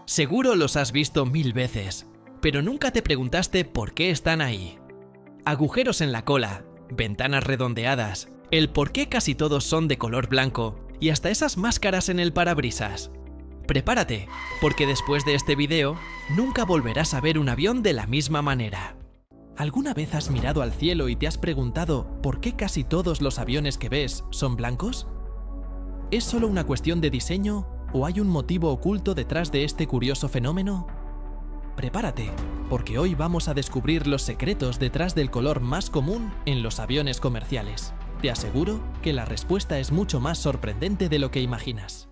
Seguro los has visto 1000 veces, pero nunca te preguntaste por qué están ahí. Agujeros en la cola, ventanas redondeadas, el por qué casi todos son de color blanco y hasta esas máscaras en el parabrisas. Prepárate, porque después de este video, nunca volverás a ver un avión de la misma manera. ¿Alguna vez has mirado al cielo y te has preguntado por qué casi todos los aviones que ves son blancos? ¿Es solo una cuestión de diseño o hay un motivo oculto detrás de este curioso fenómeno? Prepárate, porque hoy vamos a descubrir los secretos detrás del color más común en los aviones comerciales. Te aseguro que la respuesta es mucho más sorprendente de lo que imaginas.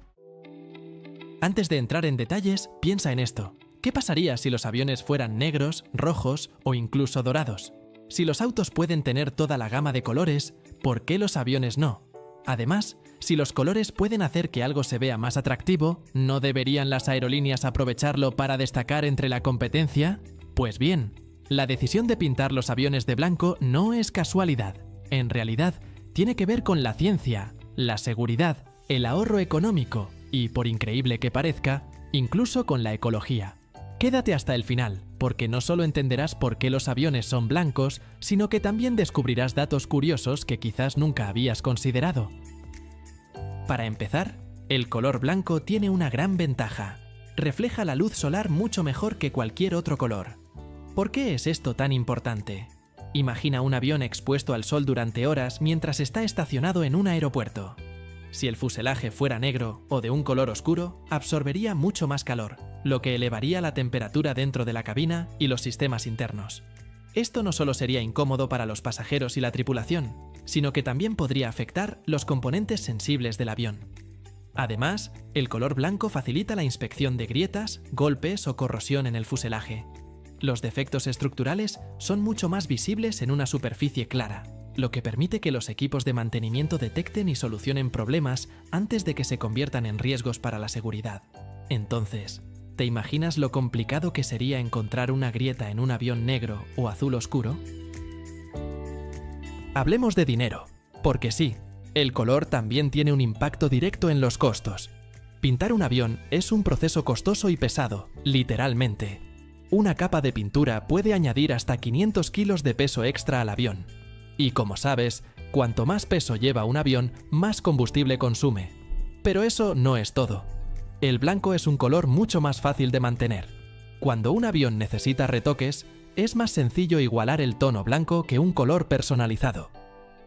Antes de entrar en detalles, piensa en esto. ¿Qué pasaría si los aviones fueran negros, rojos o incluso dorados? Si los autos pueden tener toda la gama de colores, ¿por qué los aviones no? Además, si los colores pueden hacer que algo se vea más atractivo, ¿no deberían las aerolíneas aprovecharlo para destacar entre la competencia? Pues bien, la decisión de pintar los aviones de blanco no es casualidad. En realidad, tiene que ver con la ciencia, la seguridad, el ahorro económico y, por increíble que parezca, incluso con la ecología. Quédate hasta el final, porque no solo entenderás por qué los aviones son blancos, sino que también descubrirás datos curiosos que quizás nunca habías considerado. Para empezar, el color blanco tiene una gran ventaja. Refleja la luz solar mucho mejor que cualquier otro color. ¿Por qué es esto tan importante? Imagina un avión expuesto al sol durante horas mientras está estacionado en un aeropuerto. Si el fuselaje fuera negro o de un color oscuro, absorbería mucho más calor, lo que elevaría la temperatura dentro de la cabina y los sistemas internos. Esto no solo sería incómodo para los pasajeros y la tripulación, sino que también podría afectar los componentes sensibles del avión. Además, el color blanco facilita la inspección de grietas, golpes o corrosión en el fuselaje. Los defectos estructurales son mucho más visibles en una superficie clara, lo que permite que los equipos de mantenimiento detecten y solucionen problemas antes de que se conviertan en riesgos para la seguridad. Entonces, ¿te imaginas lo complicado que sería encontrar una grieta en un avión negro o azul oscuro? Hablemos de dinero, porque sí, el color también tiene un impacto directo en los costos. Pintar un avión es un proceso costoso y pesado, literalmente. Una capa de pintura puede añadir hasta 500 kilos de peso extra al avión. Y como sabes, cuanto más peso lleva un avión, más combustible consume. Pero eso no es todo. El blanco es un color mucho más fácil de mantener. Cuando un avión necesita retoques, es más sencillo igualar el tono blanco que un color personalizado.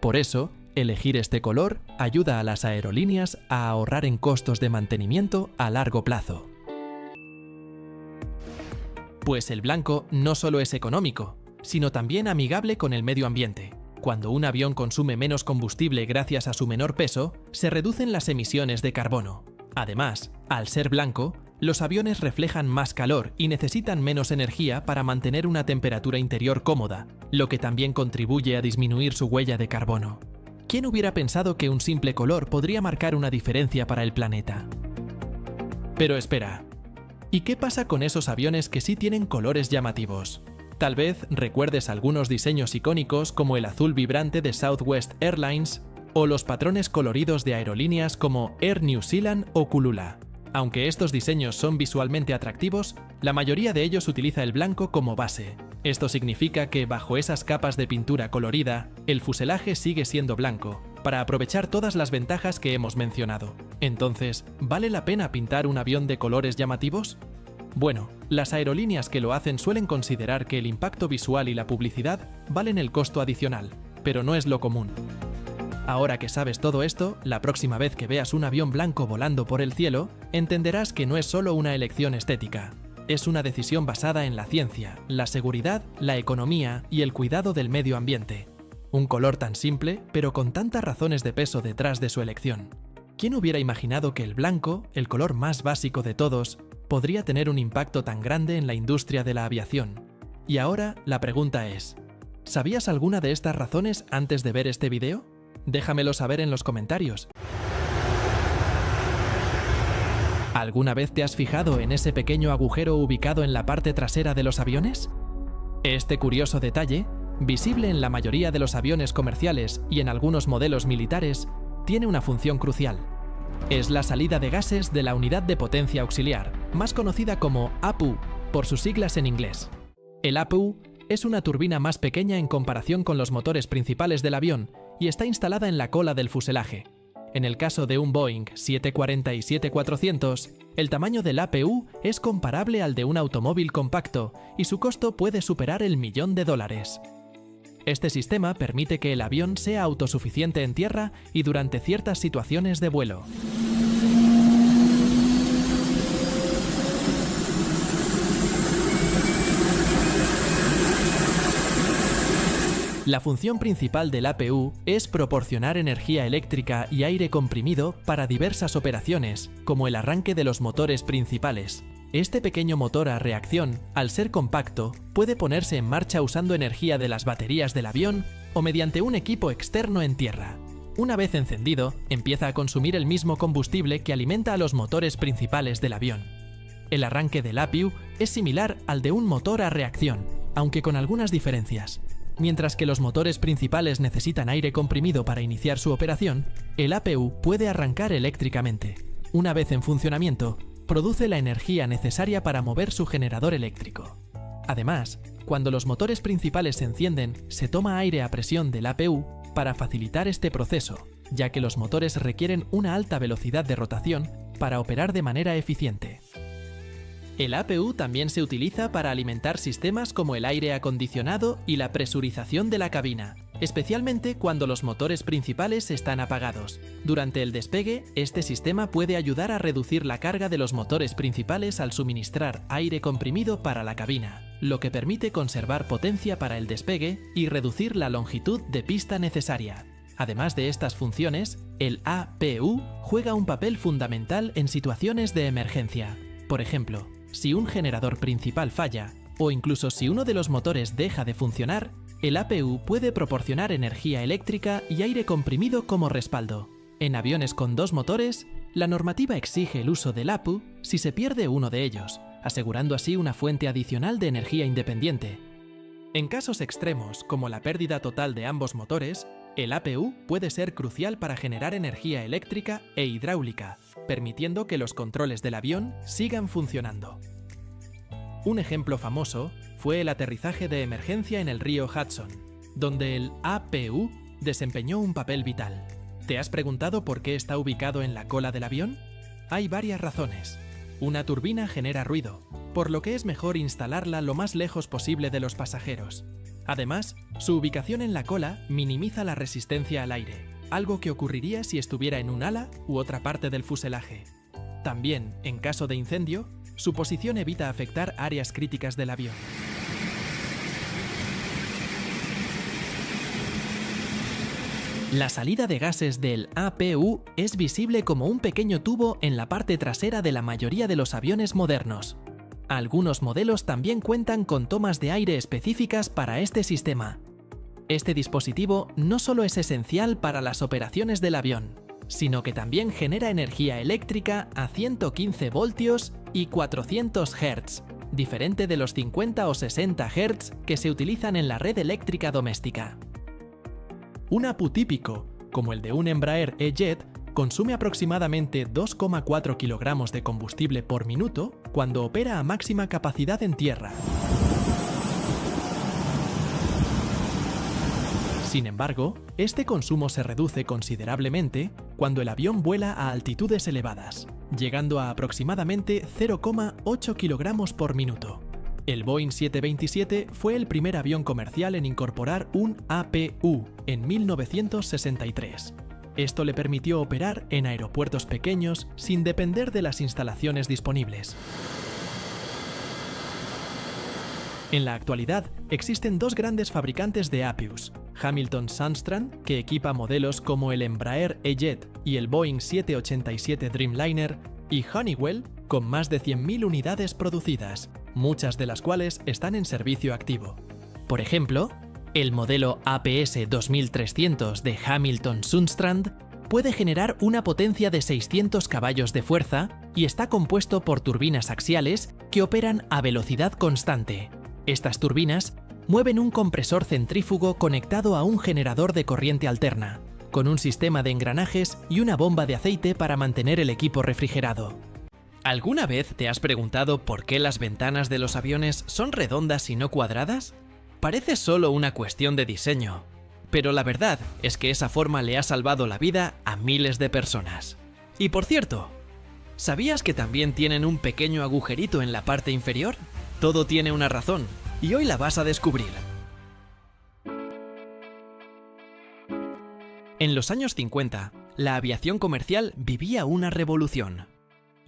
Por eso, elegir este color ayuda a las aerolíneas a ahorrar en costos de mantenimiento a largo plazo. Pues el blanco no solo es económico, sino también amigable con el medio ambiente. Cuando un avión consume menos combustible gracias a su menor peso, se reducen las emisiones de carbono. Además, al ser blanco, los aviones reflejan más calor y necesitan menos energía para mantener una temperatura interior cómoda, lo que también contribuye a disminuir su huella de carbono. ¿Quién hubiera pensado que un simple color podría marcar una diferencia para el planeta? Pero espera, ¿y qué pasa con esos aviones que sí tienen colores llamativos? Tal vez recuerdes algunos diseños icónicos como el azul vibrante de Southwest Airlines o los patrones coloridos de aerolíneas como Air New Zealand o Kulula. Aunque estos diseños son visualmente atractivos, la mayoría de ellos utiliza el blanco como base. Esto significa que bajo esas capas de pintura colorida, el fuselaje sigue siendo blanco, para aprovechar todas las ventajas que hemos mencionado. Entonces, ¿vale la pena pintar un avión de colores llamativos? Bueno, las aerolíneas que lo hacen suelen considerar que el impacto visual y la publicidad valen el costo adicional, pero no es lo común. Ahora que sabes todo esto, la próxima vez que veas un avión blanco volando por el cielo, entenderás que no es solo una elección estética. Es una decisión basada en la ciencia, la seguridad, la economía y el cuidado del medio ambiente. Un color tan simple, pero con tantas razones de peso detrás de su elección. ¿Quién hubiera imaginado que el blanco, el color más básico de todos, podría tener un impacto tan grande en la industria de la aviación? Y ahora la pregunta es, ¿sabías alguna de estas razones antes de ver este video? Déjamelo saber en los comentarios. ¿Alguna vez te has fijado en ese pequeño agujero ubicado en la parte trasera de los aviones? Este curioso detalle, visible en la mayoría de los aviones comerciales y en algunos modelos militares, tiene una función crucial. Es la salida de gases de la unidad de potencia auxiliar, más conocida como APU, por sus siglas en inglés. El APU es una turbina más pequeña en comparación con los motores principales del avión y está instalada en la cola del fuselaje. En el caso de un Boeing 740 y 7400, el tamaño del APU es comparable al de un automóvil compacto y su costo puede superar el $1.000.000. Este sistema permite que el avión sea autosuficiente en tierra y durante ciertas situaciones de vuelo. La función principal del APU es proporcionar energía eléctrica y aire comprimido para diversas operaciones, como el arranque de los motores principales. Este pequeño motor a reacción, al ser compacto, puede ponerse en marcha usando energía de las baterías del avión o mediante un equipo externo en tierra. Una vez encendido, empieza a consumir el mismo combustible que alimenta a los motores principales del avión. El arranque del APU es similar al de un motor a reacción, aunque con algunas diferencias. Mientras que los motores principales necesitan aire comprimido para iniciar su operación, el APU puede arrancar eléctricamente. Una vez en funcionamiento, produce la energía necesaria para mover su generador eléctrico. Además, cuando los motores principales se encienden, se toma aire a presión del APU para facilitar este proceso, ya que los motores requieren una alta velocidad de rotación para operar de manera eficiente. El APU también se utiliza para alimentar sistemas como el aire acondicionado y la presurización de la cabina, especialmente cuando los motores principales están apagados. Durante el despegue, este sistema puede ayudar a reducir la carga de los motores principales al suministrar aire comprimido para la cabina, lo que permite conservar potencia para el despegue y reducir la longitud de pista necesaria. Además de estas funciones, el APU juega un papel fundamental en situaciones de emergencia. Por ejemplo, si un generador principal falla, o incluso si uno de los motores deja de funcionar, el APU puede proporcionar energía eléctrica y aire comprimido como respaldo. En aviones con dos motores, la normativa exige el uso del APU si se pierde uno de ellos, asegurando así una fuente adicional de energía independiente. En casos extremos, como la pérdida total de ambos motores, el APU puede ser crucial para generar energía eléctrica e hidráulica, permitiendo que los controles del avión sigan funcionando. Un ejemplo famoso fue el aterrizaje de emergencia en el río Hudson, donde el APU desempeñó un papel vital. ¿Te has preguntado por qué está ubicado en la cola del avión? Hay varias razones. Una turbina genera ruido, por lo que es mejor instalarla lo más lejos posible de los pasajeros. Además, su ubicación en la cola minimiza la resistencia al aire, algo que ocurriría si estuviera en un ala u otra parte del fuselaje. También, en caso de incendio, su posición evita afectar áreas críticas del avión. La salida de gases del APU es visible como un pequeño tubo en la parte trasera de la mayoría de los aviones modernos. Algunos modelos también cuentan con tomas de aire específicas para este sistema. Este dispositivo no solo es esencial para las operaciones del avión, sino que también genera energía eléctrica a 115 voltios y 400 Hz, diferente de los 50 o 60 Hz que se utilizan en la red eléctrica doméstica. Un APU típico, como el de un Embraer E-Jet, consume aproximadamente 2,4 kilogramos de combustible por minuto cuando opera a máxima capacidad en tierra. Sin embargo, este consumo se reduce considerablemente cuando el avión vuela a altitudes elevadas, llegando a aproximadamente 0,8 kilogramos por minuto. El Boeing 727 fue el primer avión comercial en incorporar un APU en 1963. Esto le permitió operar en aeropuertos pequeños sin depender de las instalaciones disponibles. En la actualidad, existen dos grandes fabricantes de APUs, Hamilton Sundstrand, que equipa modelos como el Embraer E-Jet y el Boeing 787 Dreamliner, y Honeywell, con más de 100.000 unidades producidas, muchas de las cuales están en servicio activo. Por ejemplo, el modelo APS 2300 de Hamilton Sundstrand puede generar una potencia de 600 caballos de fuerza y está compuesto por turbinas axiales que operan a velocidad constante. Estas turbinas mueven un compresor centrífugo conectado a un generador de corriente alterna, con un sistema de engranajes y una bomba de aceite para mantener el equipo refrigerado. ¿Alguna vez te has preguntado por qué las ventanas de los aviones son redondas y no cuadradas? Parece solo una cuestión de diseño, pero la verdad es que esa forma le ha salvado la vida a miles de personas. Y por cierto, ¿sabías que también tienen un pequeño agujerito en la parte inferior? Todo tiene una razón, y hoy la vas a descubrir. En los años 50, la aviación comercial vivía una revolución.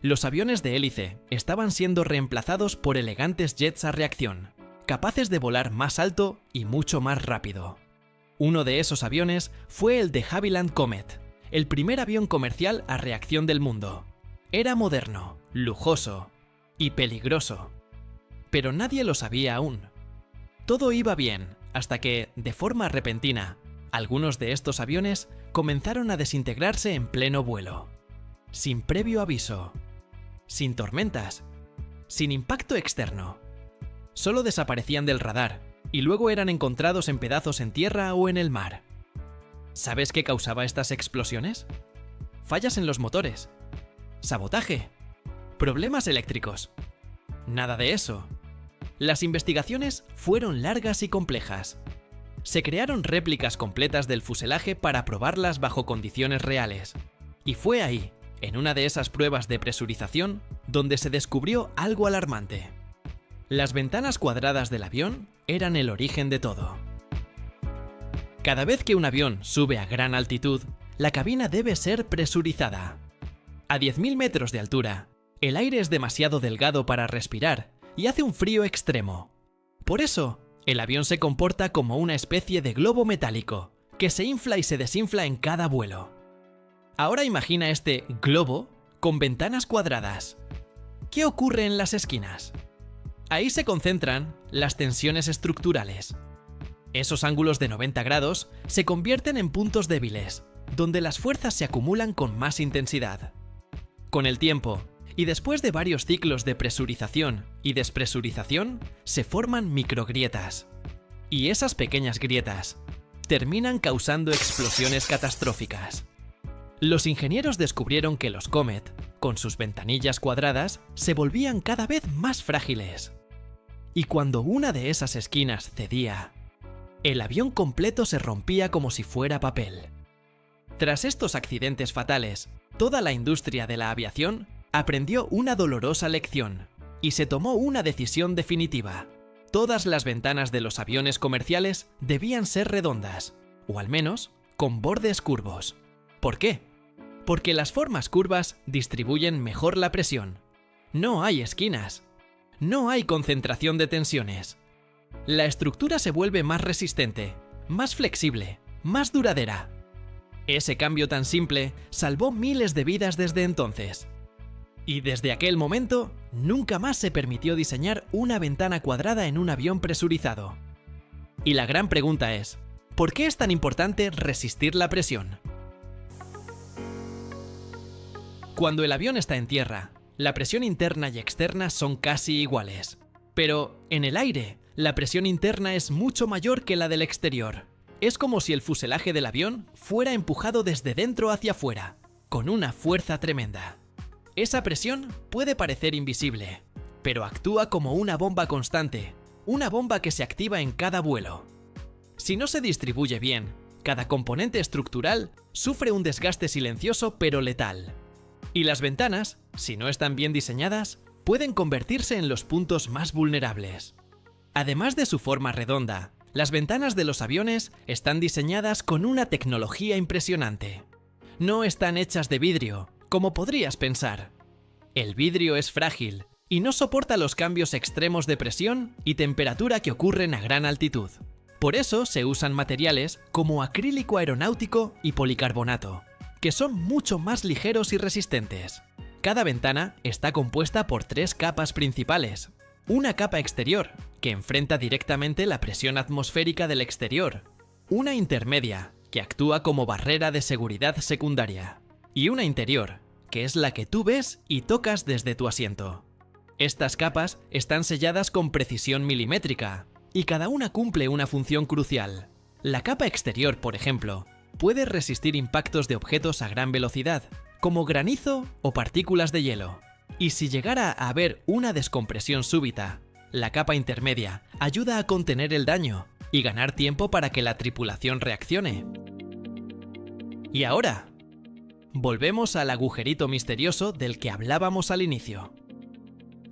Los aviones de hélice estaban siendo reemplazados por elegantes jets a reacción, capaces de volar más alto y mucho más rápido. Uno de esos aviones fue el de Havilland Comet, el primer avión comercial a reacción del mundo. Era moderno, lujoso y peligroso. Pero nadie lo sabía aún. Todo iba bien, hasta que, de forma repentina, algunos de estos aviones comenzaron a desintegrarse en pleno vuelo. Sin previo aviso. Sin tormentas. Sin impacto externo. Solo desaparecían del radar y luego eran encontrados en pedazos en tierra o en el mar. ¿Sabes qué causaba estas explosiones? Fallas en los motores. Sabotaje. Problemas eléctricos. Nada de eso. Las investigaciones fueron largas y complejas. Se crearon réplicas completas del fuselaje para probarlas bajo condiciones reales. Y fue ahí, en una de esas pruebas de presurización, donde se descubrió algo alarmante. Las ventanas cuadradas del avión eran el origen de todo. Cada vez que un avión sube a gran altitud, la cabina debe ser presurizada. A 10.000 metros de altura, el aire es demasiado delgado para respirar y hace un frío extremo. Por eso, el avión se comporta como una especie de globo metálico, que se infla y se desinfla en cada vuelo. Ahora imagina este globo con ventanas cuadradas. ¿Qué ocurre en las esquinas? Ahí se concentran las tensiones estructurales. Esos ángulos de 90 grados se convierten en puntos débiles, donde las fuerzas se acumulan con más intensidad. Con el tiempo, y después de varios ciclos de presurización y despresurización, se forman microgrietas. Y esas pequeñas grietas terminan causando explosiones catastróficas. Los ingenieros descubrieron que los Comet, con sus ventanillas cuadradas, se volvían cada vez más frágiles. Y cuando una de esas esquinas cedía, el avión completo se rompía como si fuera papel. Tras estos accidentes fatales, toda la industria de la aviación aprendió una dolorosa lección y se tomó una decisión definitiva. Todas las ventanas de los aviones comerciales debían ser redondas, o al menos con bordes curvos. ¿Por qué? Porque las formas curvas distribuyen mejor la presión. No hay esquinas. No hay concentración de tensiones. La estructura se vuelve más resistente, más flexible, más duradera. Ese cambio tan simple salvó miles de vidas desde entonces. Y desde aquel momento, nunca más se permitió diseñar una ventana cuadrada en un avión presurizado. Y la gran pregunta es, ¿por qué es tan importante resistir la presión? Cuando el avión está en tierra, la presión interna y externa son casi iguales. Pero en el aire, la presión interna es mucho mayor que la del exterior. Es como si el fuselaje del avión fuera empujado desde dentro hacia afuera, con una fuerza tremenda. Esa presión puede parecer invisible, pero actúa como una bomba constante, una bomba que se activa en cada vuelo. Si no se distribuye bien, cada componente estructural sufre un desgaste silencioso pero letal. Y las ventanas, si no están bien diseñadas, pueden convertirse en los puntos más vulnerables. Además de su forma redonda, las ventanas de los aviones están diseñadas con una tecnología impresionante. No están hechas de vidrio, como podrías pensar. El vidrio es frágil y no soporta los cambios extremos de presión y temperatura que ocurren a gran altitud. Por eso se usan materiales como acrílico aeronáutico y policarbonato, que son mucho más ligeros y resistentes. Cada ventana está compuesta por 3 capas principales. Una capa exterior, que enfrenta directamente la presión atmosférica del exterior. Una intermedia, que actúa como barrera de seguridad secundaria. Y una interior, que es la que tú ves y tocas desde tu asiento. Estas capas están selladas con precisión milimétrica, y cada una cumple una función crucial. La capa exterior, por ejemplo, puede resistir impactos de objetos a gran velocidad, como granizo o partículas de hielo. Y si llegara a haber una descompresión súbita, la capa intermedia ayuda a contener el daño y ganar tiempo para que la tripulación reaccione. Y ahora, volvemos al agujerito misterioso del que hablábamos al inicio.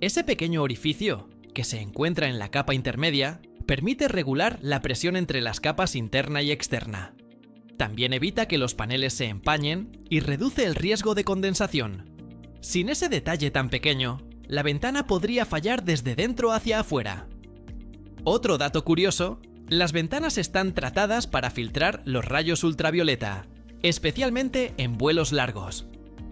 Ese pequeño orificio, que se encuentra en la capa intermedia, permite regular la presión entre las capas interna y externa. También evita que los paneles se empañen y reduce el riesgo de condensación. Sin ese detalle tan pequeño, la ventana podría fallar desde dentro hacia afuera. Otro dato curioso, las ventanas están tratadas para filtrar los rayos ultravioleta, especialmente en vuelos largos.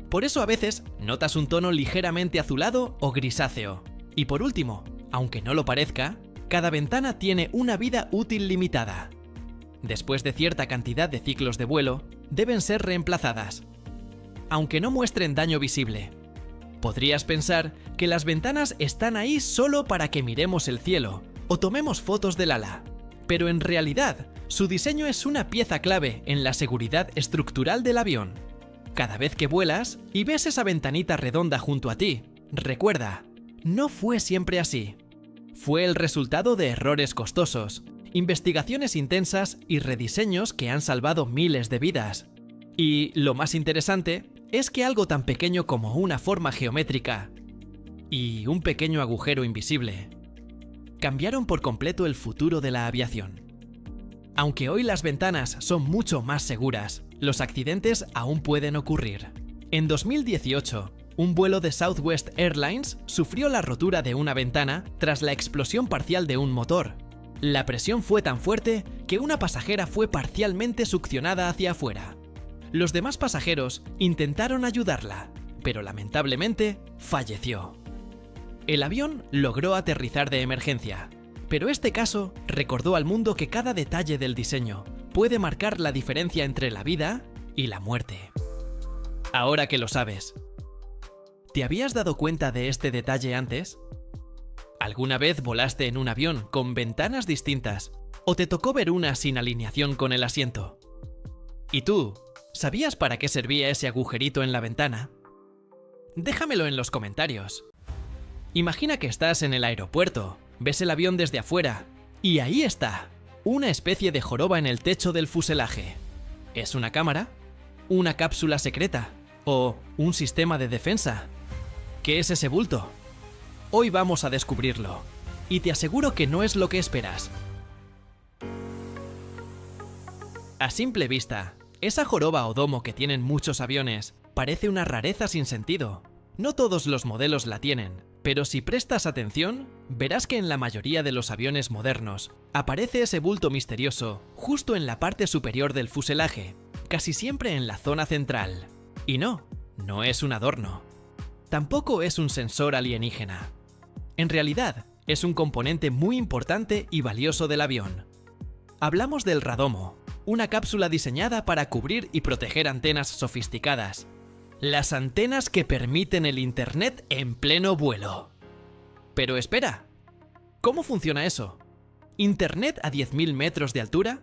Por eso a veces notas un tono ligeramente azulado o grisáceo. Y por último, aunque no lo parezca, cada ventana tiene una vida útil limitada. Después de cierta cantidad de ciclos de vuelo, deben ser reemplazadas, aunque no muestren daño visible. Podrías pensar que las ventanas están ahí solo para que miremos el cielo o tomemos fotos del ala, pero en realidad su diseño es una pieza clave en la seguridad estructural del avión. Cada vez que vuelas y ves esa ventanita redonda junto a ti, recuerda, no fue siempre así. Fue el resultado de errores costosos, investigaciones intensas y rediseños que han salvado miles de vidas. Y lo más interesante es que algo tan pequeño como una forma geométrica y un pequeño agujero invisible cambiaron por completo el futuro de la aviación. Aunque hoy las ventanas son mucho más seguras, los accidentes aún pueden ocurrir. En 2018, un vuelo de Southwest Airlines sufrió la rotura de una ventana tras la explosión parcial de un motor. La presión fue tan fuerte que una pasajera fue parcialmente succionada hacia afuera. Los demás pasajeros intentaron ayudarla, pero lamentablemente falleció. El avión logró aterrizar de emergencia, pero este caso recordó al mundo que cada detalle del diseño puede marcar la diferencia entre la vida y la muerte. Ahora que lo sabes, ¿te habías dado cuenta de este detalle antes? ¿Alguna vez volaste en un avión con ventanas distintas o te tocó ver una sin alineación con el asiento? ¿Y tú, sabías para qué servía ese agujerito en la ventana? Déjamelo en los comentarios. Imagina que estás en el aeropuerto, ves el avión desde afuera y ahí está, una especie de joroba en el techo del fuselaje. ¿Es una cámara? ¿Una cápsula secreta? ¿O un sistema de defensa? ¿Qué es ese bulto? Hoy vamos a descubrirlo, y te aseguro que no es lo que esperas. A simple vista, esa joroba o domo que tienen muchos aviones parece una rareza sin sentido. No todos los modelos la tienen, pero si prestas atención, verás que en la mayoría de los aviones modernos aparece ese bulto misterioso justo en la parte superior del fuselaje, casi siempre en la zona central. Y no es un adorno. Tampoco es un sensor alienígena. En realidad, es un componente muy importante y valioso del avión. Hablamos del radomo, una cápsula diseñada para cubrir y proteger antenas sofisticadas. Las antenas que permiten el Internet en pleno vuelo. Pero espera, ¿cómo funciona eso? ¿Internet a 10.000 metros de altura?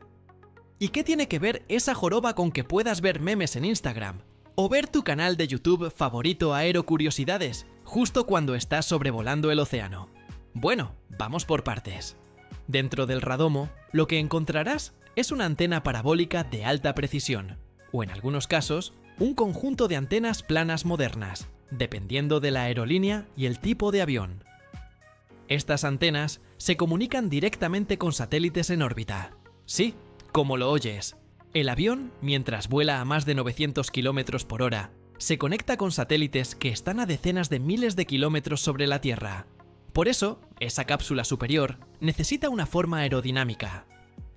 ¿Y qué tiene que ver esa joroba con que puedas ver memes en Instagram? ¿O ver tu canal de YouTube favorito Aerocuriosidades justo cuando estás sobrevolando el océano? Bueno, vamos por partes. Dentro del radomo, lo que encontrarás es una antena parabólica de alta precisión, o en algunos casos, un conjunto de antenas planas modernas, dependiendo de la aerolínea y el tipo de avión. Estas antenas se comunican directamente con satélites en órbita. Sí, como lo oyes. El avión, mientras vuela a más de 900 km por hora, se conecta con satélites que están a decenas de miles de kilómetros sobre la Tierra. Por eso, esa cápsula superior necesita una forma aerodinámica.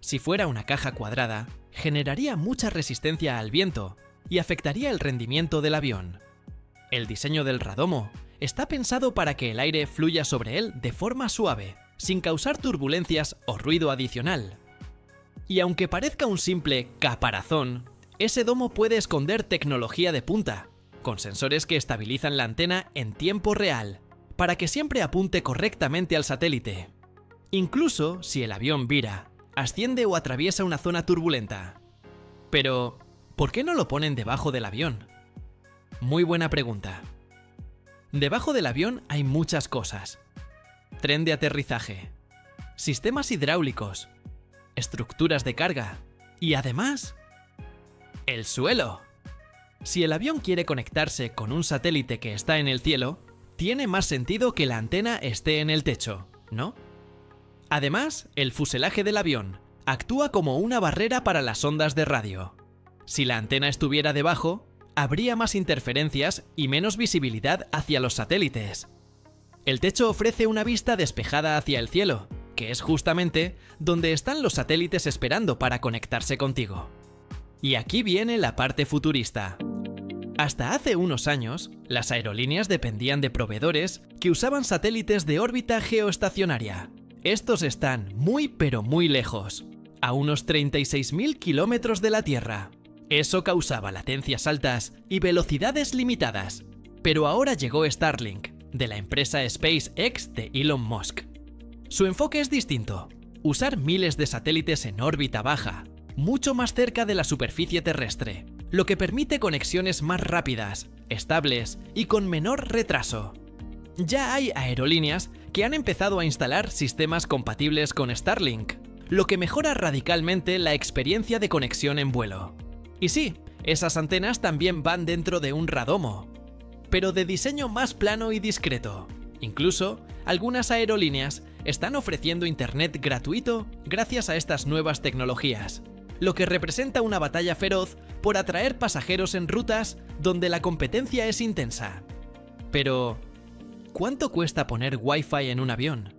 Si fuera una caja cuadrada, generaría mucha resistencia al viento y afectaría el rendimiento del avión. El diseño del radomo está pensado para que el aire fluya sobre él de forma suave, sin causar turbulencias o ruido adicional. Y aunque parezca un simple caparazón, ese domo puede esconder tecnología de punta, con sensores que estabilizan la antena en tiempo real, para que siempre apunte correctamente al satélite. Incluso si el avión vira, asciende o atraviesa una zona turbulenta. Pero, ¿por qué no lo ponen debajo del avión? Muy buena pregunta. Debajo del avión hay muchas cosas. Tren de aterrizaje, sistemas hidráulicos, estructuras de carga y además, el suelo. Si el avión quiere conectarse con un satélite que está en el cielo, tiene más sentido que la antena esté en el techo, ¿no? Además, el fuselaje del avión actúa como una barrera para las ondas de radio. Si la antena estuviera debajo, habría más interferencias y menos visibilidad hacia los satélites. El techo ofrece una vista despejada hacia el cielo, que es justamente donde están los satélites esperando para conectarse contigo. Y aquí viene la parte futurista. Hasta hace unos años, las aerolíneas dependían de proveedores que usaban satélites de órbita geoestacionaria. Estos están muy pero muy lejos, a unos 36.000 kilómetros de la Tierra. Eso causaba latencias altas y velocidades limitadas. Pero ahora llegó Starlink, de la empresa SpaceX de Elon Musk. Su enfoque es distinto: usar miles de satélites en órbita baja, mucho más cerca de la superficie terrestre, lo que permite conexiones más rápidas, estables y con menor retraso. Ya hay aerolíneas que han empezado a instalar sistemas compatibles con Starlink, lo que mejora radicalmente la experiencia de conexión en vuelo. Y sí, esas antenas también van dentro de un radomo, pero de diseño más plano y discreto. Incluso, algunas aerolíneas están ofreciendo internet gratuito gracias a estas nuevas tecnologías, lo que representa una batalla feroz por atraer pasajeros en rutas donde la competencia es intensa. Pero, ¿cuánto cuesta poner Wi-Fi en un avión?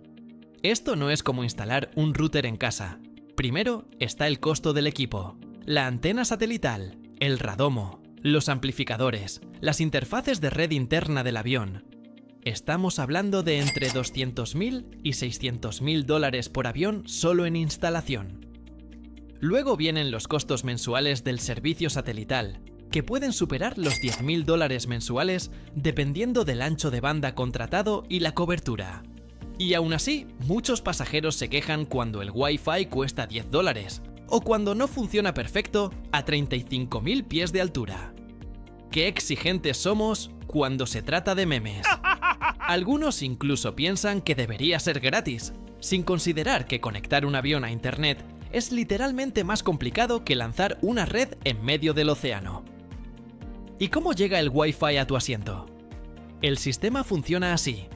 Esto no es como instalar un router en casa. Primero está el costo del equipo, la antena satelital, el radomo, los amplificadores, las interfaces de red interna del avión. Estamos hablando de entre $200.000 y $600.000 por avión solo en instalación. Luego vienen los costos mensuales del servicio satelital, que pueden superar los $10.000 mensuales dependiendo del ancho de banda contratado y la cobertura. Y aún así, muchos pasajeros se quejan cuando el Wi-Fi cuesta $10 o cuando no funciona perfecto a 35.000 pies de altura. ¡Qué exigentes somos cuando se trata de memes! Algunos incluso piensan que debería ser gratis, sin considerar que conectar un avión a internet es literalmente más complicado que lanzar una red en medio del océano. ¿Y cómo llega el Wi-Fi a tu asiento? El sistema funciona así.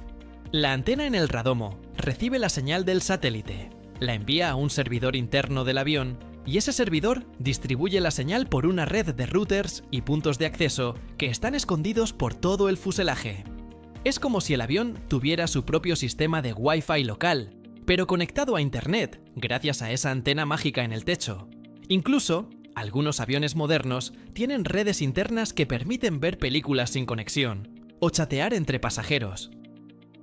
La antena en el radomo recibe la señal del satélite, la envía a un servidor interno del avión y ese servidor distribuye la señal por una red de routers y puntos de acceso que están escondidos por todo el fuselaje. Es como si el avión tuviera su propio sistema de Wi-Fi local, pero conectado a internet gracias a esa antena mágica en el techo. Incluso, algunos aviones modernos tienen redes internas que permiten ver películas sin conexión o chatear entre pasajeros.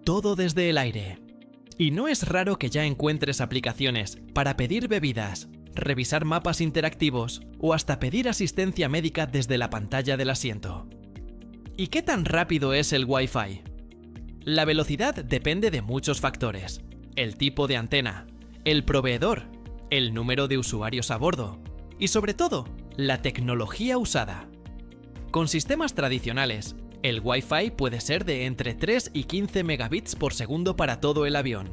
Todo desde el aire. Y no es raro que ya encuentres aplicaciones para pedir bebidas, revisar mapas interactivos o hasta pedir asistencia médica desde la pantalla del asiento. ¿Y qué tan rápido es el Wi-Fi? La velocidad depende de muchos factores: el tipo de antena, el proveedor, el número de usuarios a bordo y sobre todo, la tecnología usada. Con sistemas tradicionales, el Wi-Fi puede ser de entre 3 y 15 megabits por segundo para todo el avión.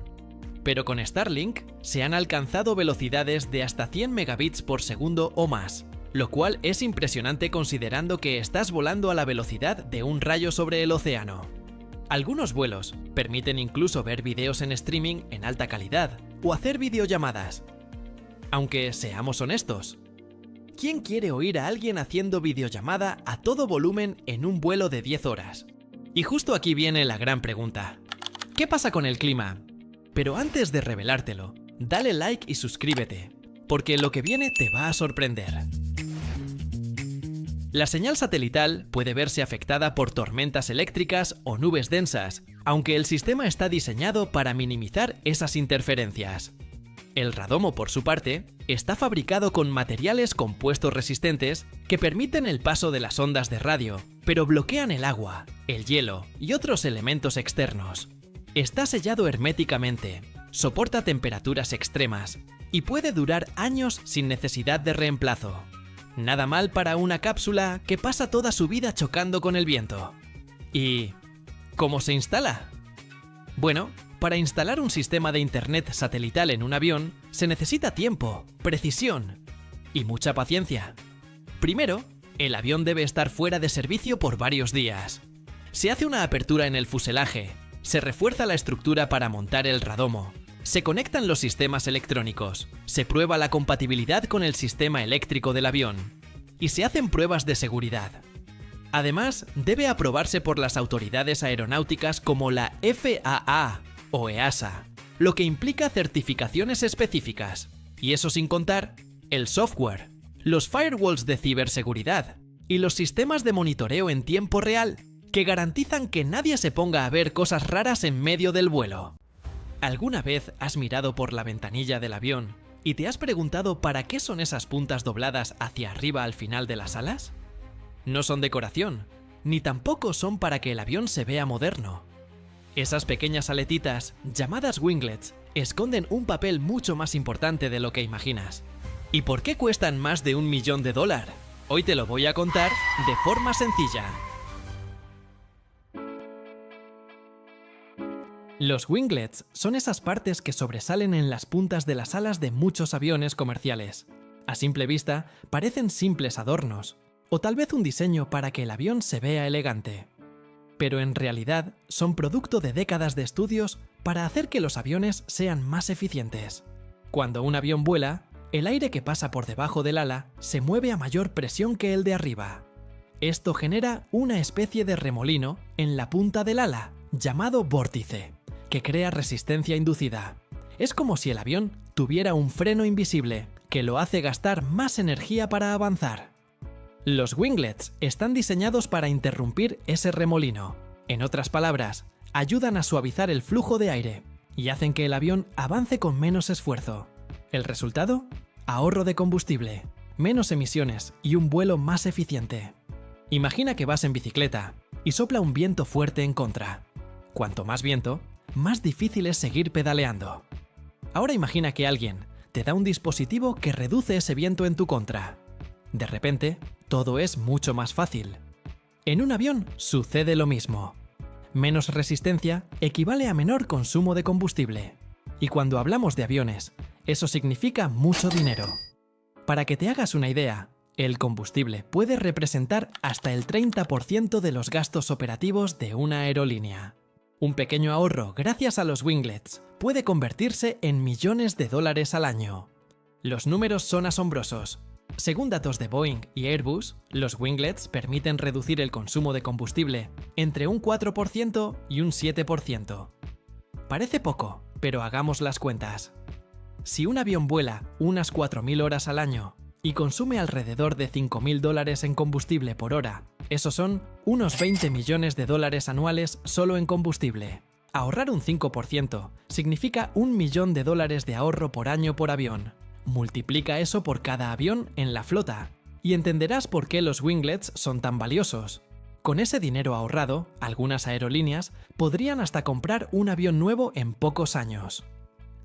Pero con Starlink se han alcanzado velocidades de hasta 100 megabits por segundo o más, lo cual es impresionante considerando que estás volando a la velocidad de un rayo sobre el océano. Algunos vuelos permiten incluso ver vídeos en streaming en alta calidad o hacer videollamadas. Aunque seamos honestos, ¿quién quiere oír a alguien haciendo videollamada a todo volumen en un vuelo de 10 horas? Y justo aquí viene la gran pregunta: ¿qué pasa con el clima? Pero antes de revelártelo, dale like y suscríbete, porque lo que viene te va a sorprender. La señal satelital puede verse afectada por tormentas eléctricas o nubes densas, aunque el sistema está diseñado para minimizar esas interferencias. El radomo, por su parte, está fabricado con materiales compuestos resistentes que permiten el paso de las ondas de radio, pero bloquean el agua, el hielo y otros elementos externos. Está sellado herméticamente, soporta temperaturas extremas y puede durar años sin necesidad de reemplazo. Nada mal para una cápsula que pasa toda su vida chocando con el viento. ¿Y ¿Cómo se instala? Bueno, para instalar un sistema de internet satelital en un avión se necesita tiempo, precisión y mucha paciencia. Primero, el avión debe estar fuera de servicio por varios días. Se hace una apertura en el fuselaje, se refuerza la estructura para montar el radomo, se conectan los sistemas electrónicos, se prueba la compatibilidad con el sistema eléctrico del avión y se hacen pruebas de seguridad. Además, debe aprobarse por las autoridades aeronáuticas como la FAA o EASA, lo que implica certificaciones específicas, y eso sin contar el software, los firewalls de ciberseguridad y los sistemas de monitoreo en tiempo real que garantizan que nadie se ponga a ver cosas raras en medio del vuelo. ¿Alguna vez has mirado por la ventanilla del avión y te has preguntado para qué son esas puntas dobladas hacia arriba al final de las alas? No son decoración, ni tampoco son para que el avión se vea moderno. Esas pequeñas aletitas, llamadas winglets, esconden un papel mucho más importante de lo que imaginas. ¿Y por qué cuestan más de $1 millón? Hoy te lo voy a contar de forma sencilla. Los winglets son esas partes que sobresalen en las puntas de las alas de muchos aviones comerciales. A simple vista, parecen simples adornos, o tal vez un diseño para que el avión se vea elegante. Pero en realidad son producto de décadas de estudios para hacer que los aviones sean más eficientes. Cuando un avión vuela, el aire que pasa por debajo del ala se mueve a mayor presión que el de arriba. Esto genera una especie de remolino en la punta del ala, llamado vórtice, que crea resistencia inducida. Es como si el avión tuviera un freno invisible que lo hace gastar más energía para avanzar. Los winglets están diseñados para interrumpir ese remolino. En otras palabras, ayudan a suavizar el flujo de aire y hacen que el avión avance con menos esfuerzo. ¿El resultado? Ahorro de combustible, menos emisiones y un vuelo más eficiente. Imagina que vas en bicicleta y sopla un viento fuerte en contra. Cuanto más viento, más difícil es seguir pedaleando. Ahora imagina que alguien te da un dispositivo que reduce ese viento en tu contra. De repente, todo es mucho más fácil. En un avión sucede lo mismo. Menos resistencia equivale a menor consumo de combustible. Y cuando hablamos de aviones, eso significa mucho dinero. Para que te hagas una idea, el combustible puede representar hasta el 30% de los gastos operativos de una aerolínea. Un pequeño ahorro gracias a los winglets puede convertirse en millones de dólares al año. Los números son asombrosos. Según datos de Boeing y Airbus, los winglets permiten reducir el consumo de combustible entre un 4% y un 7%. Parece poco, pero hagamos las cuentas. Si un avión vuela unas 4.000 horas al año y consume alrededor de $5.000 en combustible por hora, esos son unos $20 millones anuales solo en combustible. Ahorrar un 5% significa $1 millón de ahorro por año por avión. Multiplica eso por cada avión en la flota y entenderás por qué los winglets son tan valiosos. Con ese dinero ahorrado, algunas aerolíneas podrían hasta comprar un avión nuevo en pocos años.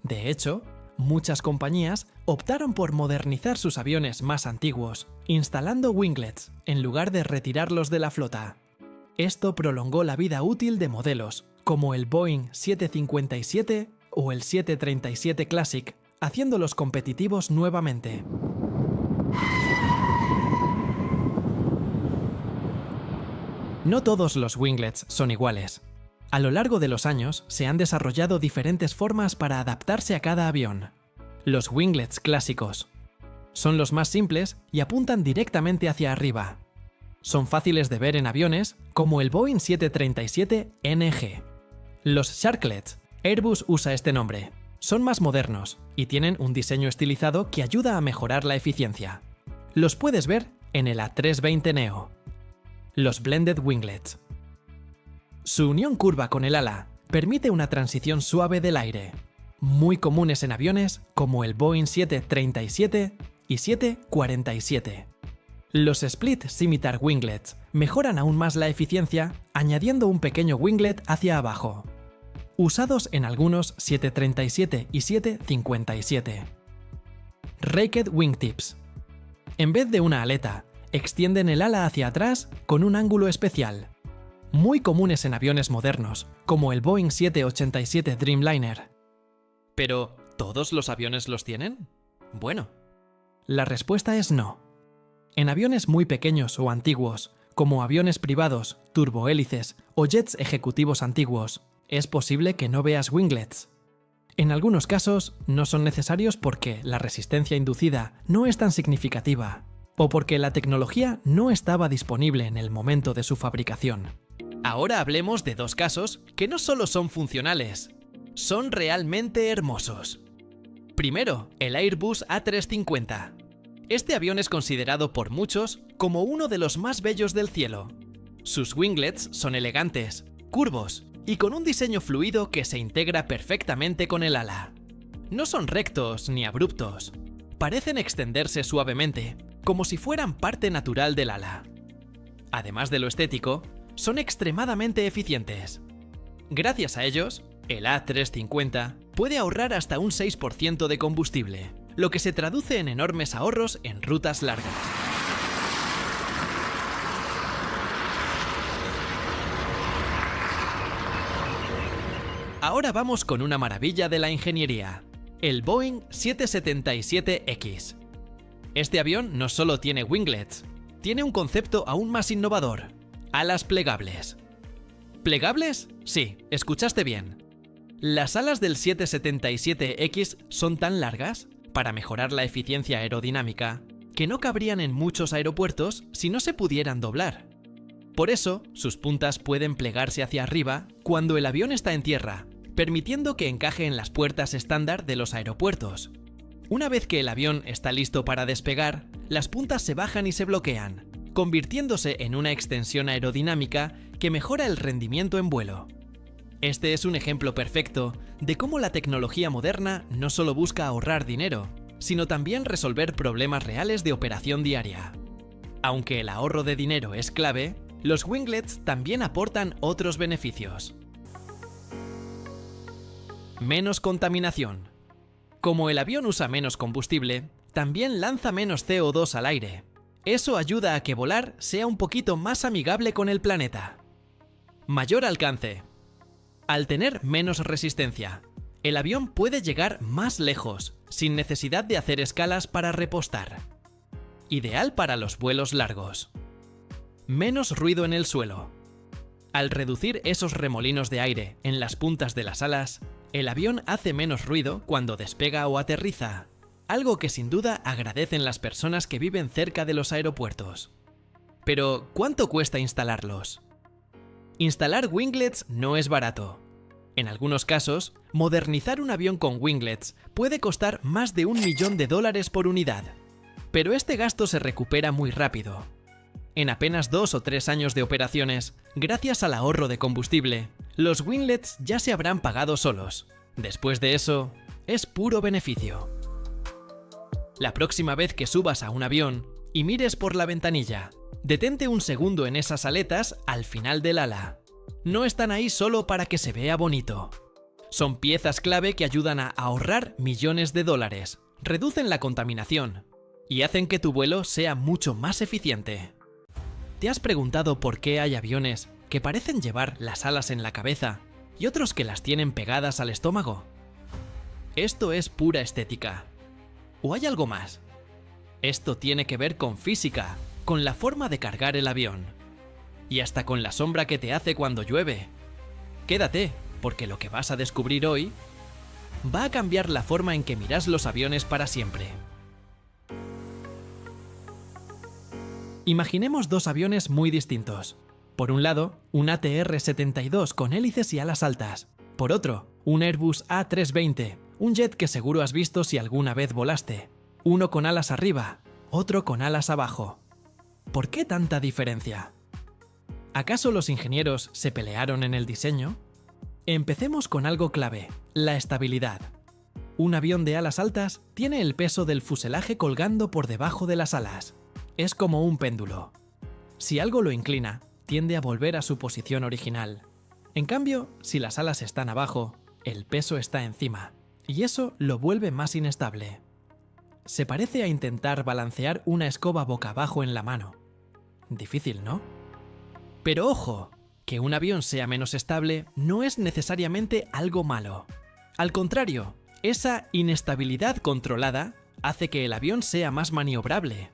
De hecho, muchas compañías optaron por modernizar sus aviones más antiguos, instalando winglets en lugar de retirarlos de la flota. Esto prolongó la vida útil de modelos como el Boeing 757 o el 737 Classic, haciéndolos competitivos nuevamente. No todos los winglets son iguales. A lo largo de los años se han desarrollado diferentes formas para adaptarse a cada avión. Los winglets clásicos son los más simples y apuntan directamente hacia arriba. Son fáciles de ver en aviones como el Boeing 737NG. Los sharklets, Airbus usa este nombre. Son más modernos y tienen un diseño estilizado que ayuda a mejorar la eficiencia. Los puedes ver en el A320neo. Los blended winglets. Su unión curva con el ala permite una transición suave del aire, muy comunes en aviones como el Boeing 737 y 747. Los split scimitar winglets mejoran aún más la eficiencia añadiendo un pequeño winglet hacia abajo, usados en algunos 737 y 757. Raked wingtips. En vez de una aleta, extienden el ala hacia atrás con un ángulo especial. muy comunes en aviones modernos, como el Boeing 787 Dreamliner. Pero, ¿todos los aviones los tienen? Bueno, la respuesta es no. En aviones muy pequeños o antiguos, como aviones privados, turbohélices o jets ejecutivos antiguos, es posible que no veas winglets. En algunos casos, no son necesarios porque la resistencia inducida no es tan significativa, o porque la tecnología no estaba disponible en el momento de su fabricación. Ahora hablemos de dos casos que no solo son funcionales, son realmente hermosos. Primero, el Airbus A350. Este avión es considerado por muchos como uno de los más bellos del cielo. Sus winglets son elegantes, curvos y con un diseño fluido que se integra perfectamente con el ala. No son rectos ni abruptos. Parecen extenderse suavemente, como si fueran parte natural del ala. Además de lo estético, son extremadamente eficientes. Gracias a ellos, el A350 puede ahorrar hasta un 6% de combustible, lo que se traduce en enormes ahorros en rutas largas. Ahora vamos con una maravilla de la ingeniería, el Boeing 777X. Este avión no solo tiene winglets, tiene un concepto aún más innovador: alas plegables. ¿Plegables? Sí, escuchaste bien. Las alas del 777X son tan largas, para mejorar la eficiencia aerodinámica, que no cabrían en muchos aeropuertos si no se pudieran doblar. Por eso, sus puntas pueden plegarse hacia arriba cuando el avión está en tierra, permitiendo que encaje en las puertas estándar de los aeropuertos. Una vez que el avión está listo para despegar, las puntas se bajan y se bloquean, convirtiéndose en una extensión aerodinámica que mejora el rendimiento en vuelo. Este es un ejemplo perfecto de cómo la tecnología moderna no solo busca ahorrar dinero, sino también resolver problemas reales de operación diaria. Aunque el ahorro de dinero es clave, los winglets también aportan otros beneficios. Menos contaminación. Como el avión usa menos combustible, también lanza menos CO2 al aire. Eso ayuda a que volar sea un poquito más amigable con el planeta. Mayor alcance. Al tener menos resistencia, el avión puede llegar más lejos, sin necesidad de hacer escalas para repostar. Ideal para los vuelos largos. Menos ruido en el suelo. Al reducir esos remolinos de aire en las puntas de las alas, el avión hace menos ruido cuando despega o aterriza, algo que sin duda agradecen las personas que viven cerca de los aeropuertos. Pero, ¿cuánto cuesta instalarlos? Instalar winglets no es barato. En algunos casos, modernizar un avión con winglets puede costar más de $1 millón por unidad. Pero este gasto se recupera muy rápido. En apenas 2 o 3 años de operaciones, gracias al ahorro de combustible, los winglets ya se habrán pagado solos. Después de eso, es puro beneficio. La próxima vez que subas a un avión y mires por la ventanilla, detente un segundo en esas aletas al final del ala. No están ahí solo para que se vea bonito. Son piezas clave que ayudan a ahorrar millones de dólares, reducen la contaminación y hacen que tu vuelo sea mucho más eficiente. ¿Te has preguntado por qué hay aviones que parecen llevar las alas en la cabeza y otros que las tienen pegadas al estómago? Esto es pura estética. ¿O hay algo más? Esto tiene que ver con física, con la forma de cargar el avión. Y hasta con la sombra que te hace cuando llueve. Quédate, porque lo que vas a descubrir hoy va a cambiar la forma en que miras los aviones para siempre. Imaginemos dos aviones muy distintos. Por un lado, un ATR-72 con hélices y alas altas. Por otro, un Airbus A320, un jet que seguro has visto si alguna vez volaste. Uno con alas arriba, otro con alas abajo. ¿Por qué tanta diferencia? ¿Acaso los ingenieros se pelearon en el diseño? Empecemos con algo clave, la estabilidad. Un avión de alas altas tiene el peso del fuselaje colgando por debajo de las alas. Es como un péndulo. Si algo lo inclina, tiende a volver a su posición original. En cambio, si las alas están abajo, el peso está encima, y eso lo vuelve más inestable. Se parece a intentar balancear una escoba boca abajo en la mano. Difícil, ¿no? Pero ojo, Que un avión sea menos estable no es necesariamente algo malo. Al contrario, esa inestabilidad controlada hace que el avión sea más maniobrable.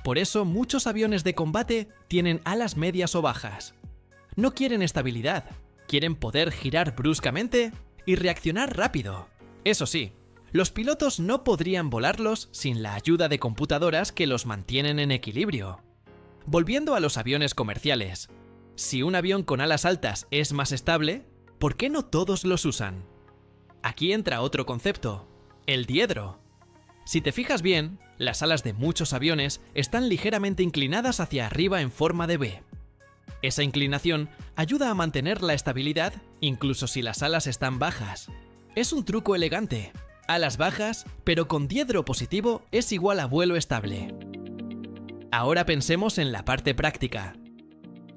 Por eso muchos aviones de combate tienen alas medias o bajas. No quieren estabilidad, quieren poder girar bruscamente y reaccionar rápido. Eso sí, los pilotos no podrían volarlos sin la ayuda de computadoras que los mantienen en equilibrio. Volviendo a los aviones comerciales, si un avión con alas altas es más estable, ¿por qué no todos los usan? Aquí entra otro concepto, el diedro. Si te fijas bien, las alas de muchos aviones están ligeramente inclinadas hacia arriba en forma de V. Esa inclinación ayuda a mantener la estabilidad incluso si las alas están bajas. Es un truco elegante. Alas bajas, pero con diedro positivo es igual a vuelo estable. Ahora pensemos en la parte práctica.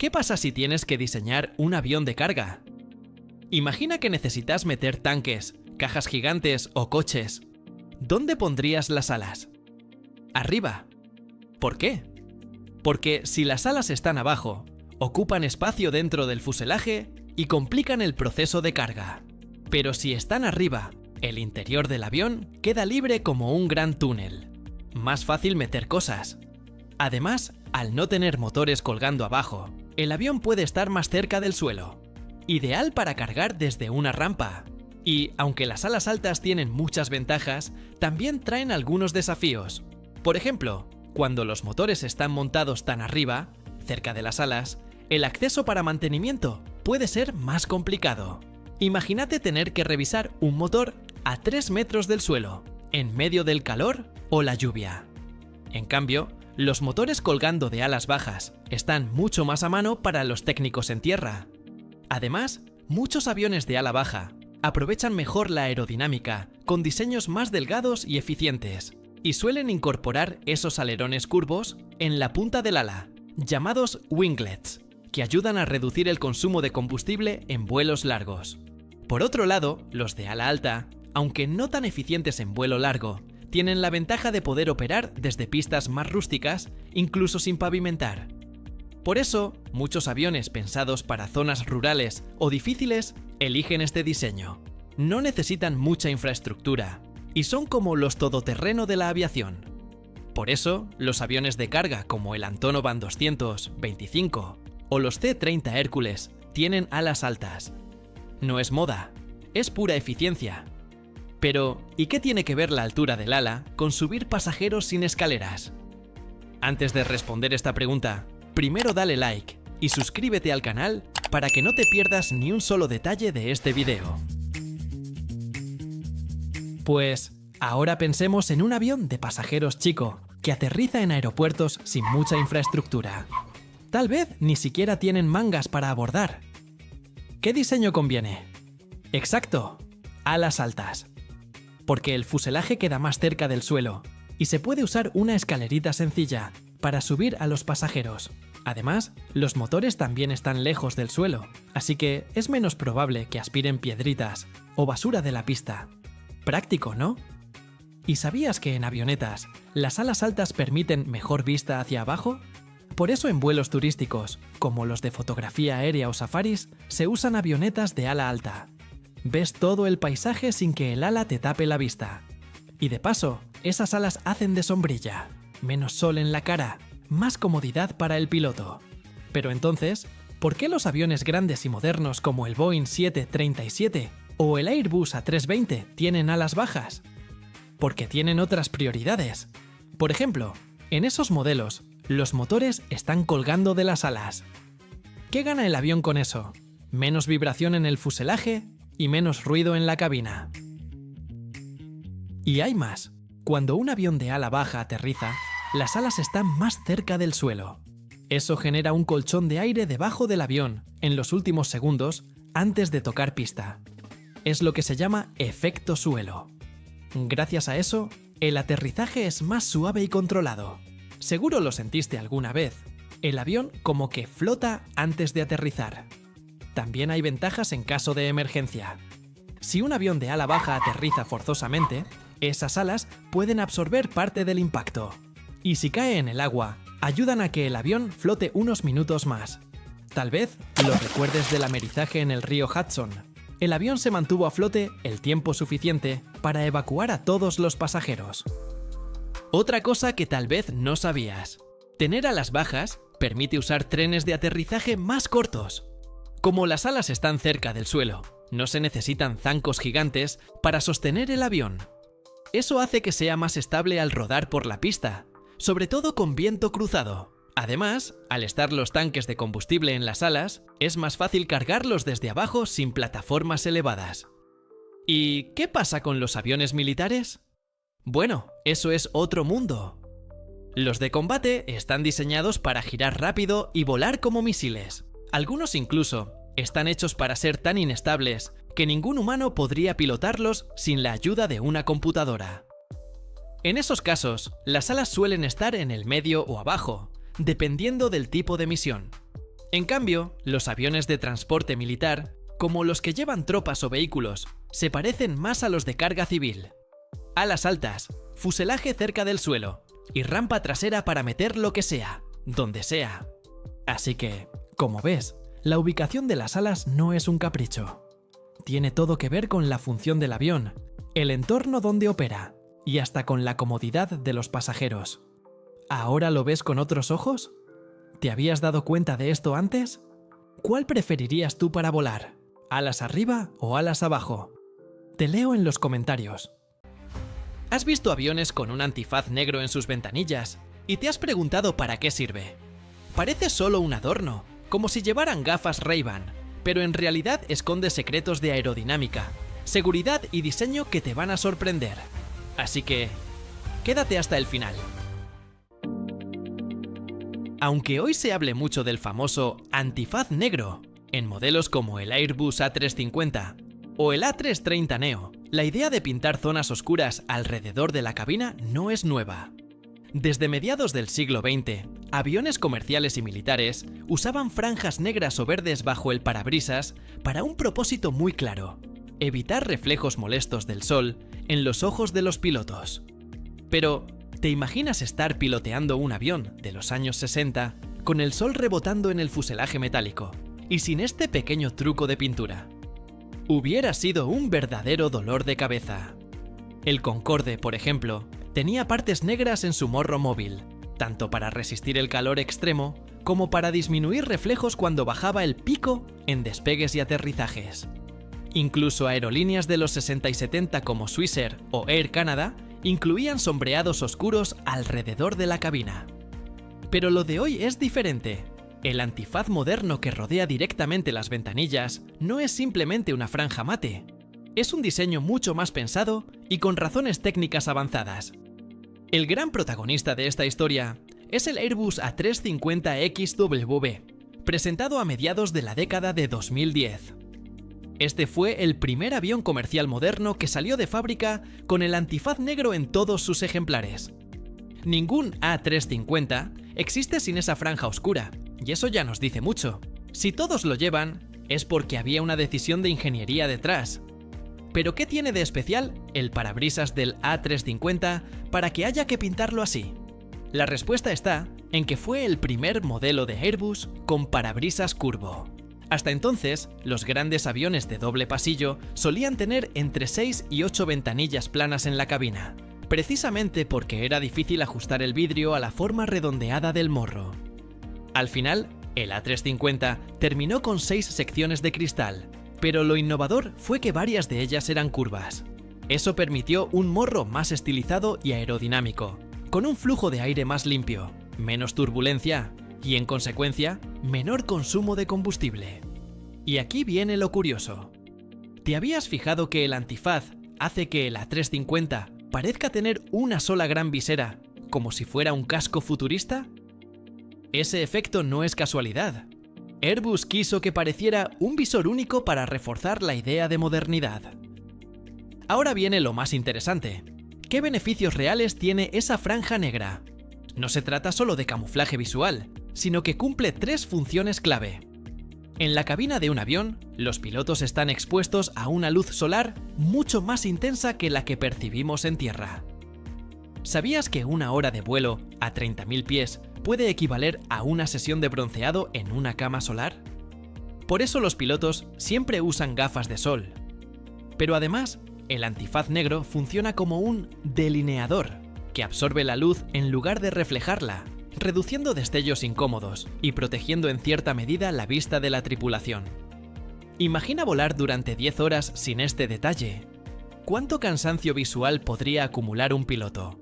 ¿Qué pasa si tienes que diseñar un avión de carga? Imagina que necesitas meter tanques, cajas gigantes o coches. ¿Dónde pondrías las alas? Arriba. ¿Por qué? Porque si las alas están abajo, ocupan espacio dentro del fuselaje y complican el proceso de carga. Pero si están arriba, el interior del avión queda libre como un gran túnel. Más fácil meter cosas. Además, al no tener motores colgando abajo, el avión puede estar más cerca del suelo. Ideal para cargar desde una rampa. Y, aunque las alas altas tienen muchas ventajas, también traen algunos desafíos. Por ejemplo, cuando los motores están montados tan arriba, cerca de las alas, el acceso para mantenimiento puede ser más complicado. Imagínate tener que revisar un motor a 3 metros del suelo, en medio del calor o la lluvia. En cambio, los motores colgando de alas bajas están mucho más a mano para los técnicos en tierra. Además, muchos aviones de ala baja aprovechan mejor la aerodinámica con diseños más delgados y eficientes, y suelen incorporar esos alerones curvos en la punta del ala, llamados winglets, que ayudan a reducir el consumo de combustible en vuelos largos. Por otro lado, los de ala alta, aunque no tan eficientes en vuelo largo, tienen la ventaja de poder operar desde pistas más rústicas, incluso sin pavimentar. Por eso, muchos aviones pensados para zonas rurales o difíciles eligen este diseño. No necesitan mucha infraestructura y son como los todoterreno de la aviación. Por eso, los aviones de carga como el Antonov An-200-25 o los C-30 Hércules tienen alas altas. No es moda, es pura eficiencia. Pero, ¿y qué tiene que ver la altura del ala con subir pasajeros sin escaleras? Antes de responder esta pregunta, primero dale like y suscríbete al canal para que no te pierdas ni un solo detalle de este video. Pues, ahora pensemos en un avión de pasajeros chico, que aterriza en aeropuertos sin mucha infraestructura. Tal vez ni siquiera tienen mangas para abordar. ¿Qué diseño conviene? Exacto, alas altas. Porque el fuselaje queda más cerca del suelo y se puede usar una escalerita sencilla para subir a los pasajeros. Además, los motores también están lejos del suelo, así que es menos probable que aspiren piedritas o basura de la pista. Práctico, ¿no? ¿Y sabías que en avionetas las alas altas permiten mejor vista hacia abajo? Por eso en vuelos turísticos, como los de fotografía aérea o safaris, se usan avionetas de ala alta. Ves todo el paisaje sin que el ala te tape la vista. Y de paso, esas alas hacen de sombrilla, menos sol en la cara, más comodidad para el piloto. Pero entonces, ¿por qué los aviones grandes y modernos como el Boeing 737 o el Airbus A320 tienen alas bajas? Porque tienen otras prioridades. Por ejemplo, en esos modelos, los motores están colgando de las alas. ¿Qué gana el avión con eso? Menos vibración en el fuselaje y menos ruido en la cabina. Y hay más. Cuando un avión de ala baja aterriza, las alas están más cerca del suelo. Eso genera un colchón de aire debajo del avión en los últimos segundos antes de tocar pista. Es lo que se llama efecto suelo. Gracias a eso, el aterrizaje es más suave y controlado. Seguro lo sentiste alguna vez. El avión como que flota antes de aterrizar. También hay ventajas en caso de emergencia. Si un avión de ala baja aterriza forzosamente, esas alas pueden absorber parte del impacto. Y si cae en el agua, ayudan a que el avión flote unos minutos más. Tal vez lo recuerdes del amerizaje en el río Hudson. El avión se mantuvo a flote el tiempo suficiente para evacuar a todos los pasajeros. Otra cosa que tal vez no sabías: tener alas bajas permite usar trenes de aterrizaje más cortos. Como las alas están cerca del suelo, no se necesitan zancos gigantes para sostener el avión. Eso hace que sea más estable al rodar por la pista, sobre todo con viento cruzado. Además, al estar los tanques de combustible en las alas, es más fácil cargarlos desde abajo sin plataformas elevadas. ¿Y qué pasa con los aviones militares? Bueno, eso es otro mundo. Los de combate están diseñados para girar rápido y volar como misiles. Algunos incluso están hechos para ser tan inestables que ningún humano podría pilotarlos sin la ayuda de una computadora. En esos casos, las alas suelen estar en el medio o abajo, dependiendo del tipo de misión. En cambio, los aviones de transporte militar, como los que llevan tropas o vehículos, se parecen más a los de carga civil. Alas altas, fuselaje cerca del suelo y rampa trasera para meter lo que sea, donde sea. Así que, como ves, la ubicación de las alas no es un capricho. Tiene todo que ver con la función del avión, el entorno donde opera y hasta con la comodidad de los pasajeros. ¿Ahora lo ves con otros ojos? ¿Te habías dado cuenta de esto antes? ¿Cuál preferirías tú para volar? ¿Alas arriba o alas abajo? Te leo en los comentarios. ¿Has visto aviones con un antifaz negro en sus ventanillas y te has preguntado para qué sirve? Parece solo un adorno, como si llevaran gafas Ray-Ban, pero en realidad esconde secretos de aerodinámica, seguridad y diseño que te van a sorprender. Así que, quédate hasta el final. Aunque hoy se hable mucho del famoso antifaz negro, en modelos como el Airbus A350 o el A330neo, la idea de pintar zonas oscuras alrededor de la cabina no es nueva. Desde mediados del siglo XX, aviones comerciales y militares usaban franjas negras o verdes bajo el parabrisas para un propósito muy claro: evitar reflejos molestos del sol en los ojos de los pilotos. Pero, ¿te imaginas estar piloteando un avión de los años 60 con el sol rebotando en el fuselaje metálico y sin este pequeño truco de pintura? Hubiera sido un verdadero dolor de cabeza. El Concorde, por ejemplo, tenía partes negras en su morro móvil, tanto para resistir el calor extremo como para disminuir reflejos cuando bajaba el pico en despegues y aterrizajes. Incluso aerolíneas de los 60 y 70 como Swissair o Air Canada incluían sombreados oscuros alrededor de la cabina. Pero lo de hoy es diferente. El antifaz moderno que rodea directamente las ventanillas no es simplemente una franja mate. Es un diseño mucho más pensado y con razones técnicas avanzadas. El gran protagonista de esta historia es el Airbus A350XWB, presentado a mediados de la década de 2010. Este fue el primer avión comercial moderno que salió de fábrica con el antifaz negro en todos sus ejemplares. Ningún A350 existe sin esa franja oscura, y eso ya nos dice mucho. Si todos lo llevan, es porque había una decisión de ingeniería detrás. ¿Pero qué tiene de especial el parabrisas del A350 para que haya que pintarlo así? La respuesta está en que fue el primer modelo de Airbus con parabrisas curvo. Hasta entonces, los grandes aviones de doble pasillo solían tener entre 6 y 8 ventanillas planas en la cabina, precisamente porque era difícil ajustar el vidrio a la forma redondeada del morro. Al final, el A350 terminó con 6 secciones de cristal, pero lo innovador fue que varias de ellas eran curvas. Eso permitió un morro más estilizado y aerodinámico, con un flujo de aire más limpio, menos turbulencia y, en consecuencia, menor consumo de combustible. Y aquí viene lo curioso. ¿Te habías fijado que el antifaz hace que el A350 parezca tener una sola gran visera, como si fuera un casco futurista? Ese efecto no es casualidad. Airbus quiso que pareciera un visor único para reforzar la idea de modernidad. Ahora viene lo más interesante. ¿Qué beneficios reales tiene esa franja negra? No se trata solo de camuflaje visual, sino que cumple 3 funciones clave. En la cabina de un avión, los pilotos están expuestos a una luz solar mucho más intensa que la que percibimos en tierra. ¿Sabías que una hora de vuelo a 30.000 pies puede equivaler a una sesión de bronceado en una cama solar? Por eso los pilotos siempre usan gafas de sol. Pero además, el antifaz negro funciona como un delineador, que absorbe la luz en lugar de reflejarla, reduciendo destellos incómodos y protegiendo en cierta medida la vista de la tripulación. Imagina volar durante 10 horas sin este detalle. ¿Cuánto cansancio visual podría acumular un piloto?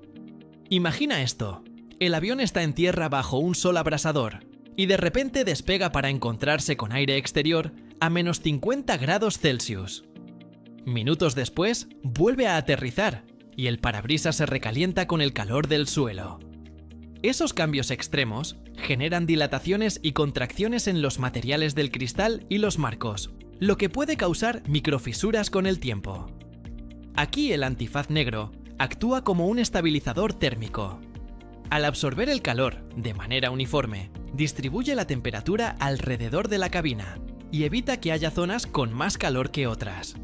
Imagina esto: el avión está en tierra bajo un sol abrasador y de repente despega para encontrarse con aire exterior a menos 50 grados Celsius. Minutos después, vuelve a aterrizar y el parabrisas se recalienta con el calor del suelo. Esos cambios extremos generan dilataciones y contracciones en los materiales del cristal y los marcos, lo que puede causar microfisuras con el tiempo. Aquí el antifaz negro actúa como un estabilizador térmico. Al absorber el calor de manera uniforme, distribuye la temperatura alrededor de la cabina y evita que haya zonas con más calor que otras.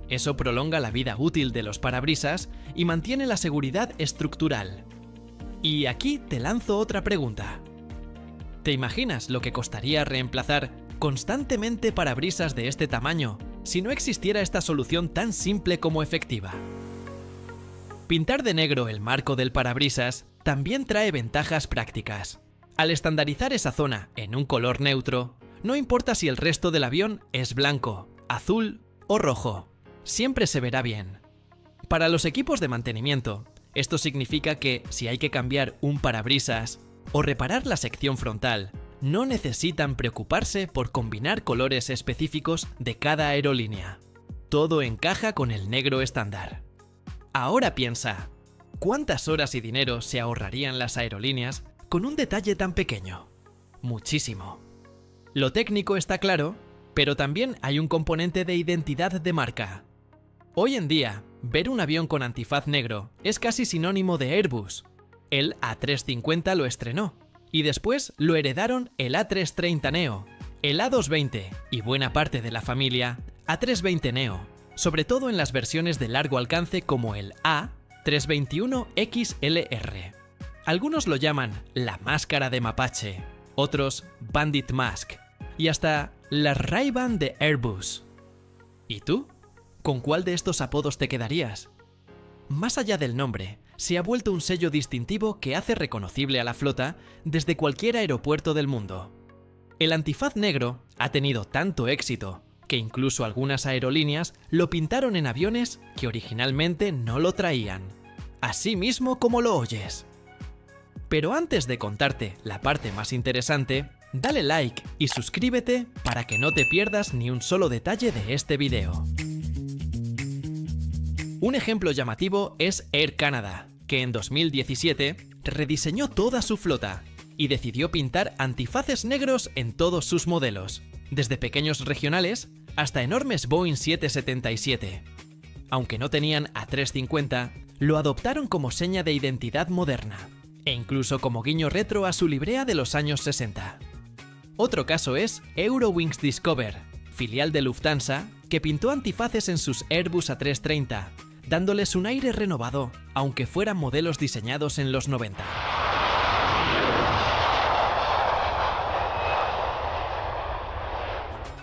Eso prolonga la vida útil de los parabrisas y mantiene la seguridad estructural. Y aquí te lanzo otra pregunta. ¿Te imaginas lo que costaría reemplazar constantemente parabrisas de este tamaño si no existiera esta solución tan simple como efectiva? Pintar de negro el marco del parabrisas también trae ventajas prácticas. Al estandarizar esa zona en un color neutro, no importa si el resto del avión es blanco, azul o rojo, siempre se verá bien. Para los equipos de mantenimiento, esto significa que si hay que cambiar un parabrisas o reparar la sección frontal, no necesitan preocuparse por combinar colores específicos de cada aerolínea. Todo encaja con el negro estándar. Ahora piensa, ¿cuántas horas y dinero se ahorrarían las aerolíneas con un detalle tan pequeño? Muchísimo. Lo técnico está claro, pero también hay un componente de identidad de marca. Hoy en día, ver un avión con antifaz negro es casi sinónimo de Airbus. El A350 lo estrenó, y después lo heredaron el A330neo, el A220 y buena parte de la familia A320neo, sobre todo en las versiones de largo alcance como el A321XLR. Algunos lo llaman la máscara de mapache, otros Bandit Mask, y hasta la Ray-Ban de Airbus. ¿Y tú? ¿Con cuál de estos apodos te quedarías? Más allá del nombre, se ha vuelto un sello distintivo que hace reconocible a la flota desde cualquier aeropuerto del mundo. El antifaz negro ha tenido tanto éxito que incluso algunas aerolíneas lo pintaron en aviones que originalmente no lo traían, así mismo como lo oyes. Pero antes de contarte la parte más interesante, dale like y suscríbete para que no te pierdas ni un solo detalle de este video. Un ejemplo llamativo es Air Canada, que en 2017 rediseñó toda su flota y decidió pintar antifaces negros en todos sus modelos, desde pequeños regionales hasta enormes Boeing 777. Aunque no tenían A350, lo adoptaron como seña de identidad moderna, e incluso como guiño retro a su librea de los años 60. Otro caso es Eurowings Discover, filial de Lufthansa, que pintó antifaces en sus Airbus A330, dándoles un aire renovado, aunque fueran modelos diseñados en los 90.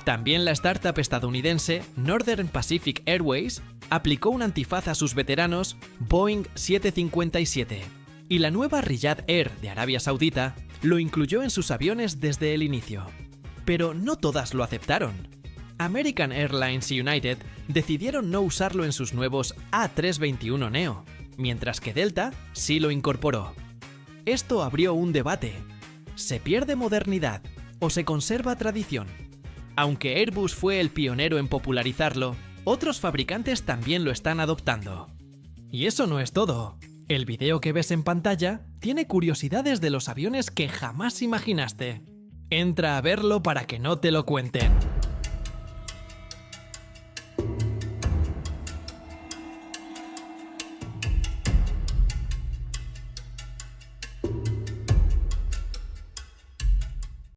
También la startup estadounidense Northern Pacific Airways aplicó un antifaz a sus veteranos Boeing 757, y la nueva Riyadh Air de Arabia Saudita lo incluyó en sus aviones desde el inicio. Pero no todas lo aceptaron. American Airlines y United decidieron no usarlo en sus nuevos A321neo, mientras que Delta sí lo incorporó. Esto abrió un debate. ¿Se pierde modernidad o se conserva tradición? Aunque Airbus fue el pionero en popularizarlo, otros fabricantes también lo están adoptando. Y eso no es todo. El video que ves en pantalla tiene curiosidades de los aviones que jamás imaginaste. Entra a verlo para que no te lo cuenten.